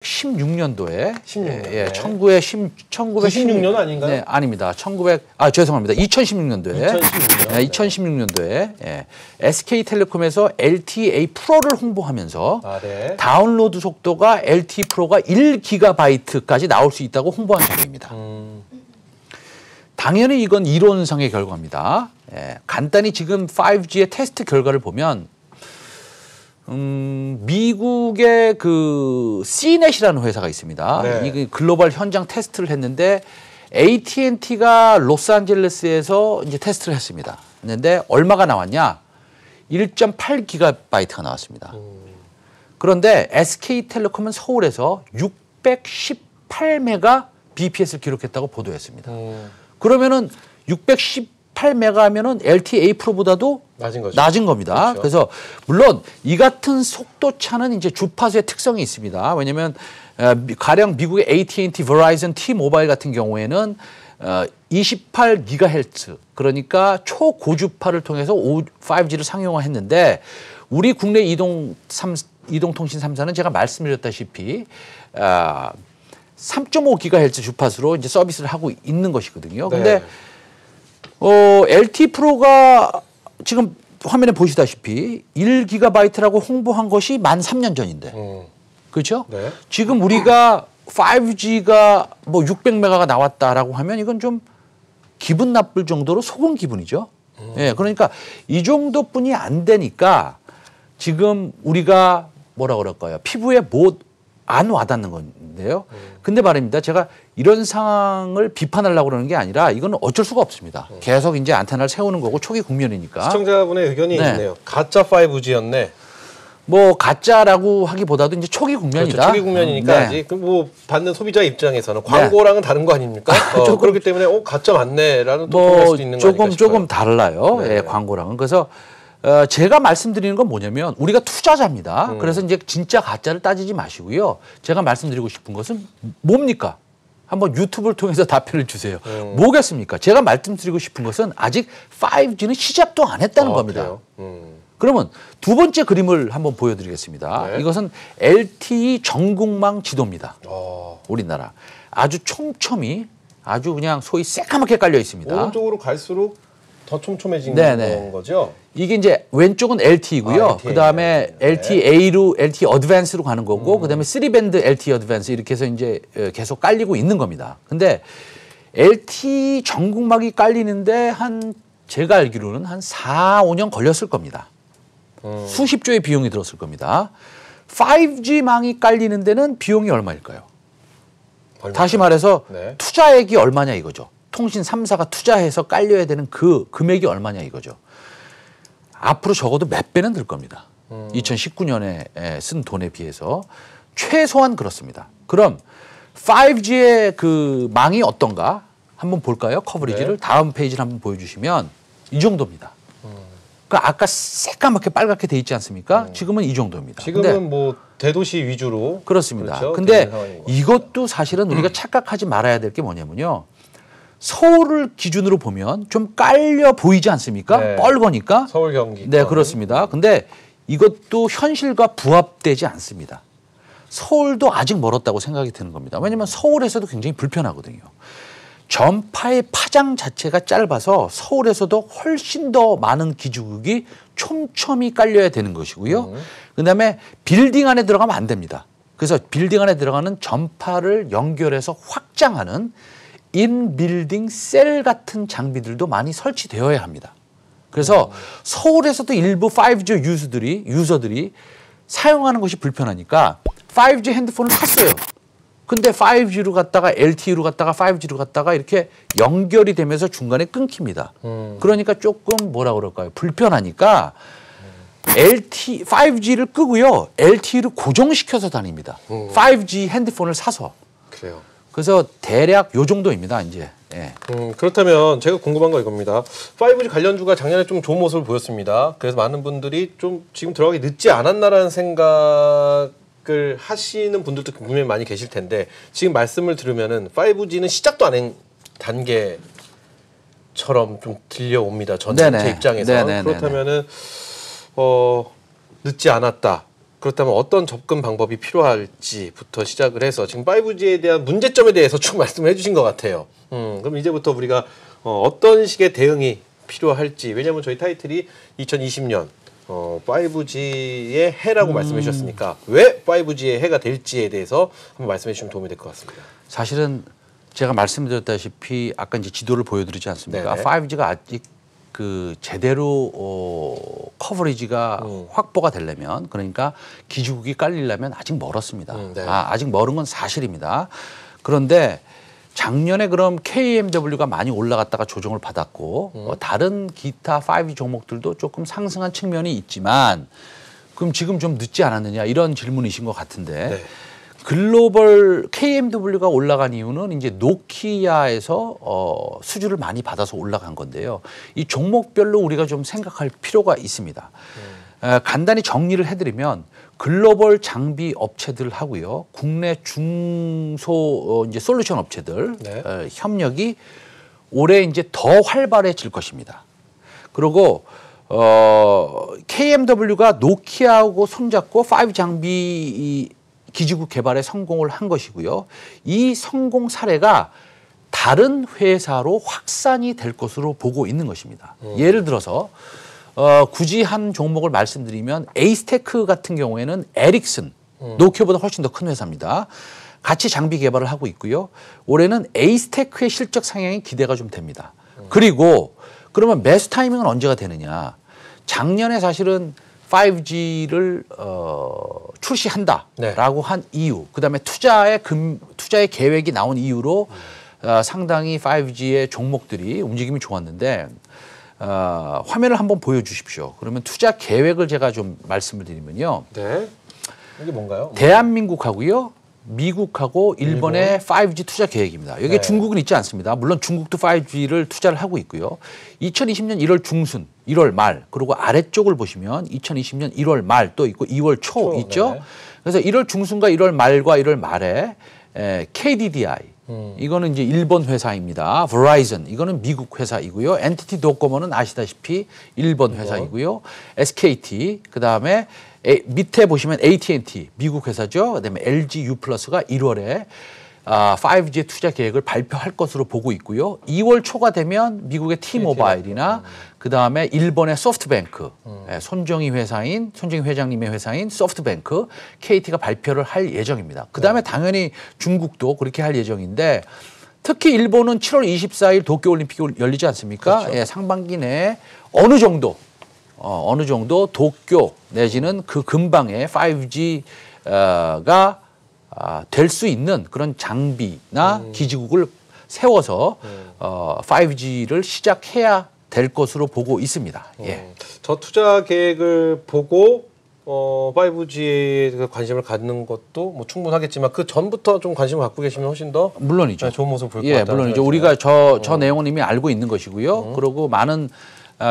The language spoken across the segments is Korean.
16년도에 16년. 예, 네. 1996년 아닌가요? 네, 아닙니다. 죄송합니다. 2016년도에 2016년도에 예, SK텔레콤에서 LTE 프로를 홍보하면서 네. 다운로드 속도가 LTE 프로가 1GB까지 나올 수 있다고 홍보한 자료입니다. 당연히 이건 이론상의 결과입니다. 예, 간단히 지금 5G의 테스트 결과를 보면 미국의 그 C넷이라는 회사가 있습니다. 네. 이게 글로벌 현장 테스트를 했는데 AT&T가 로스앤젤레스에서 이제 테스트를 했습니다. 했는데 얼마가 나왔냐? 1.8GB가 나왔습니다. 그런데 SK텔레콤은 서울에서 618Mbps를 기록했다고 보도했습니다. 그러면은 618메가 하면은 LTE 프로보다도 낮은 거죠. 낮은 겁니다. 그렇죠. 그래서 물론 이 같은 속도 차는 이제 주파수의 특성이 있습니다. 왜냐하면 가령 미국의 AT&T, Verizon, T-Mobile 같은 경우에는 28GHz 그러니까 초고주파를 통해서 5G를 상용화했는데 우리 국내 이동통신 3사는 제가 말씀드렸다시피 3.5GHz 주파수로 이제 서비스를 하고 있는 것이거든요. 근데 LTE 프로가 지금 화면에 보시다시피 1GB라고 홍보한 것이 만 3년 전인데. 그렇죠? 네. 지금 우리가 5G가 뭐 600메가가 나왔다라고 하면 이건 좀 기분 나쁠 정도로 속은 기분이죠. 예, 그러니까 이 정도뿐이 안 되니까 지금 우리가 뭐라 그럴까요? 피부에 안 와닿는 건데요. 근데 말입니다. 제가 이런 상황을 비판하려고 그러는 게 아니라 이건 어쩔 수가 없습니다. 계속 이제 안테나를 세우는 거고 초기 국면이니까. 시청자분의 의견이 네. 있네요. 가짜 5G였네. 뭐 가짜라고 하기보다도 이제 초기 국면이다. 그렇죠. 초기 국면이니까 네. 아직 뭐 받는 소비자 입장에서는 광고랑은 다른 거 아닙니까? 그렇기 때문에 가짜 맞네라는 또 통할 수도 있는 거 아닐까 싶어요. 조금 달라요. 네. 예, 광고랑은. 그래서 제가 말씀드리는 건 뭐냐면 우리가 투자자입니다. 그래서 이제 진짜 가짜를 따지지 마시고요. 제가 말씀드리고 싶은 것은 뭡니까? 한번 유튜브를 통해서 답변을 주세요. 뭐겠습니까? 제가 말씀드리고 싶은 것은 아직 5G는 시작도 안 했다는 겁니다. 그러면 두 번째 그림을 한번 보여드리겠습니다. 네. 이것은 LTE 전국망 지도입니다. 우리나라. 아주 촘촘히 아주 그냥 소위 새까맣게 깔려 있습니다. 오른쪽으로 갈수록 더 촘촘해지는 거죠? 이게 이제 왼쪽은 LTE고요. LTE. 그다음에 LTEA로 LTE 어드밴스로 가는 거고 그다음에 3밴드 LTE 어드밴스 이렇게 해서 이제 계속 깔리고 있는 겁니다. 근데 LTE 전국막이 깔리는데 제가 알기로는 한 4, 5년 걸렸을 겁니다. 수십조의 비용이 들었을 겁니다. 5G망이 깔리는 데는 비용이 얼마일까요? 다시 말해서 네. 투자액이 얼마냐 이거죠. 통신 3사가 투자해서 깔려야 되는 그 금액이 얼마냐 이거죠. 앞으로 적어도 몇 배는 들 겁니다. 2019년에 쓴 돈에 비해서 최소한 그렇습니다. 그럼 5G의 그 망이 어떤가 한번 볼까요? 커버리지를. 네. 다음 페이지를 한번 보여주시면 이 정도입니다. 그러니까 아까 새까맣게 빨갛게 돼 있지 않습니까? 지금은 이 정도입니다. 지금은 뭐 대도시 위주로. 그렇습니다. 그렇죠? 근데 이것도 사실은 우리가 착각하지 말아야 될 게 뭐냐면요. 서울을 기준으로 보면 좀 깔려 보이지 않습니까? 네. 뻘거니까. 서울 경기. 네, 그렇습니다. 근데 이것도 현실과 부합되지 않습니다. 서울도 아직 멀었다고 생각이 드는 겁니다. 왜냐하면 서울에서도 굉장히 불편하거든요. 전파의 파장 자체가 짧아서 서울에서도 훨씬 더 많은 기지국이 촘촘히 깔려야 되는 것이고요. 그다음에 빌딩 안에 들어가면 안 됩니다. 그래서 빌딩 안에 들어가는 전파를 연결해서 확장하는 인빌딩 셀 같은 장비들도 많이 설치되어야 합니다. 그래서 서울에서도 일부 5G 유저들이 사용하는 것이 불편하니까 5G 핸드폰을 샀어요. 근데 5G로 갔다가 LTE로 갔다가 5G로 갔다가 이렇게 연결이 되면서 중간에 끊깁니다. 그러니까 조금 뭐라 그럴까요? 불편하니까 5G를 끄고요. LTE를 고정시켜서 다닙니다. 5G 핸드폰을 사서. 그래요. 그래서 대략 요 정도입니다, 이제. 예. 그렇다면 제가 궁금한 거 이겁니다. 5G 관련주가 작년에 좀 좋은 모습을 보였습니다. 그래서 많은 분들이 좀 지금 들어가기 늦지 않았나라는 생각을 하시는 분들도 분명히 많이 계실 텐데 지금 말씀을 들으면은 5G는 시작도 안 한 단계처럼 좀 들려옵니다. 저는 제 입장에서. 그렇다면은 늦지 않았다. 그렇다면 어떤 접근 방법이 필요할지부터 시작을 해서 지금 5G에 대한 문제점에 대해서 쭉 말씀을 해주신 것 같아요. 그럼 이제부터 우리가 어떤 식의 대응이 필요할지, 왜냐하면 저희 타이틀이 2020년 5G의 해라고 말씀해 주셨으니까 왜 5G의 해가 될지에 대해서 한번 말씀해 주시면 도움이 될 것 같습니다. 사실은 제가 말씀드렸다시피 아까 이제 지도를 보여드리지 않습니까? 네네. 5G가 아직 그 제대로 커버리지가 확보가 되려면, 그러니까 기지국이 깔리려면 아직 멀었습니다. 네. 아직 멀은 건 사실입니다. 그런데 작년에 그럼 KMW가 많이 올라갔다가 조정을 받았고 다른 기타 5G 종목들도 조금 상승한 측면이 있지만, 그럼 지금 좀 늦지 않았느냐 이런 질문이신 것 같은데, 네. 글로벌 KMW가 올라간 이유는 이제 노키아에서 수주를 많이 받아서 올라간 건데요. 이 종목별로 우리가 좀 생각할 필요가 있습니다. 간단히 정리를 해드리면 글로벌 장비 업체들 하고요, 국내 중소 이제 솔루션 업체들 네. 협력이 올해 이제 더 활발해질 것입니다. 그리고 KMW가 노키아하고 손잡고 5G 장비 기지국 개발에 성공을 한 것이고요. 이 성공 사례가 다른 회사로 확산이 될 것으로 보고 있는 것입니다. 예를 들어서 굳이 한 종목을 말씀드리면 에이스테크 같은 경우에는 에릭슨, 노키아보다 훨씬 더 큰 회사입니다. 같이 장비 개발을 하고 있고요. 올해는 에이스테크의 실적 상향이 기대가 좀 됩니다. 그리고 그러면 매수 타이밍은 언제가 되느냐. 작년에 사실은 5G를 출시한다라고 네. 한 이유, 그다음에 투자의 계획이 나온 이유로 상당히 5G의 종목들이 움직임이 좋았는데, 화면을 한번 보여주십시오. 그러면 투자 계획을 제가 좀 말씀을 드리면요. 네. 이게 뭔가요? 대한민국하고요, 미국하고 일본의 5G 투자 계획입니다. 여기 네. 중국은 있지 않습니다. 물론 중국도 5G를 투자를 하고 있고요. 2020년 1월 중순, 1월 말, 그리고 아래쪽을 보시면 2020년 1월 말 또 있고 2월 초 있죠. 네. 그래서 1월 중순과 1월 말과 1월 말에 KDDI, 이거는 이제 일본 회사입니다. Verizon, 이거는 미국 회사이고요. NTT 도코모는 아시다시피 일본 회사이고요. SKT, 그다음에 밑에 보시면 AT&T, 미국 회사죠. 그다음에 LG U+가 1월에 5G의 투자 계획을 발표할 것으로 보고 있고요. 2월 초가 되면 미국의 T모바일이나 그다음에 일본의 소프트뱅크, 손정희 회장님의 회사인 소프트뱅크, KT가 발표를 할 예정입니다. 그다음에 당연히 중국도 그렇게 할 예정인데, 특히 일본은 7월 24일 도쿄올림픽이 열리지 않습니까? 그렇죠. 예, 상반기 내에 어느 정도 도쿄 내지는 그 근방에 5G가 될 수 있는 그런 장비나 기지국을 세워서 5G를 시작해야 될 것으로 보고 있습니다. 예. 저 투자 계획을 보고 5G에 관심을 갖는 것도 뭐 충분하겠지만, 그 전부터 좀 관심을 갖고 계시면 훨씬 더 물론이죠. 좋은 모습을 볼 것 예, 같다는 물론이죠. 생각이 우리가 들어요. 저 내용은 이미 알고 있는 것이고요. 그리고 많은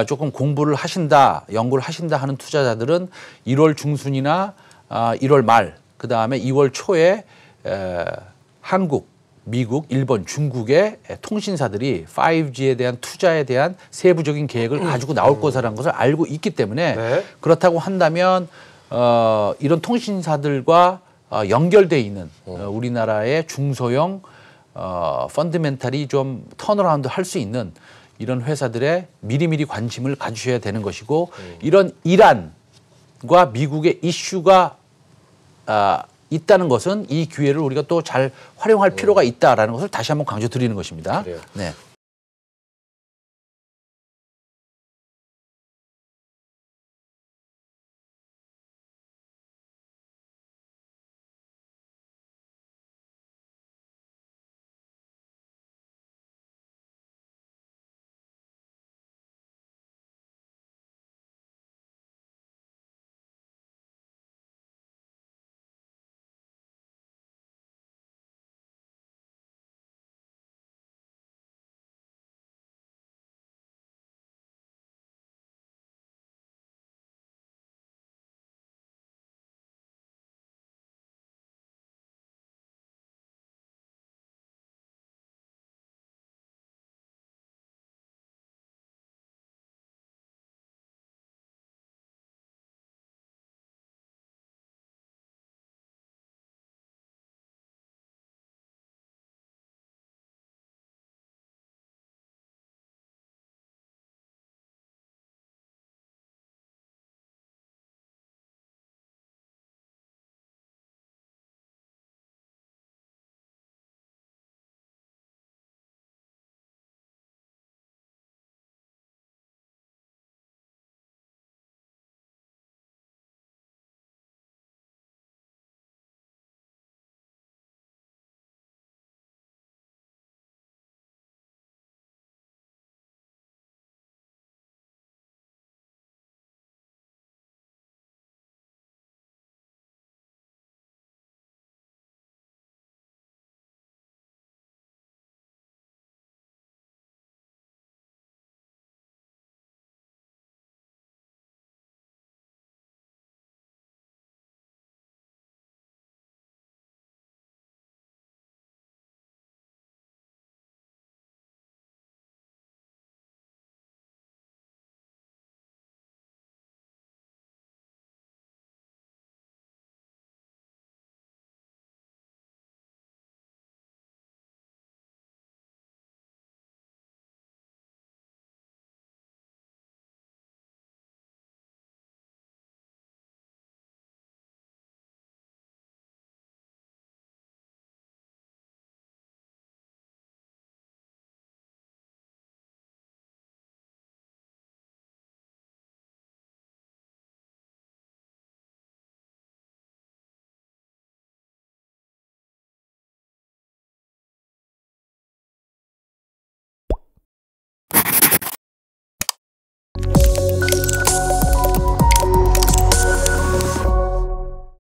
조금 공부를 하신다, 연구를 하신다 하는 투자자들은 1월 중순이나 1월 말, 그 다음에 2월 초에 한국, 미국, 일본, 중국의 통신사들이 5G에 대한 투자에 대한 세부적인 계획을 가지고 나올 것이라는 것을 알고 있기 때문에, 네. 그렇다고 한다면 이런 통신사들과 연결돼 있는 우리나라의 중소형 펀드멘탈이 좀 턴어라운드 할 수 있는 이런 회사들의 미리미리 관심을 가주셔야 되는 것이고, 이런 이란과 미국의 이슈가 있다는 것은 이 기회를 우리가 또 잘 활용할 필요가 있다라는 것을 다시 한번 강조드리는 것입니다. 그래요. 네.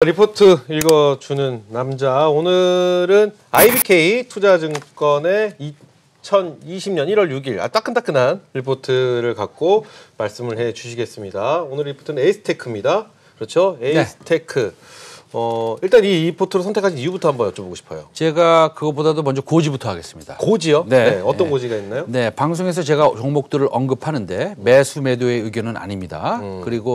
리포트 읽어주는 남자. 오늘은 IBK 투자증권의 2020년 1월 6일 따끈따끈한 리포트를 갖고 말씀을 해주시겠습니다. 오늘 리포트는 에이스테크입니다. 그렇죠? 에이스테크. 일단 이 리포트로 선택하신 이유부터 한번 여쭤보고 싶어요. 제가 그것보다도 먼저 고지부터 하겠습니다. 고지요? 네. 어떤 고지가 있나요? 네, 방송에서 제가 종목들을 언급하는데 매수 매도의 의견은 아닙니다. 그리고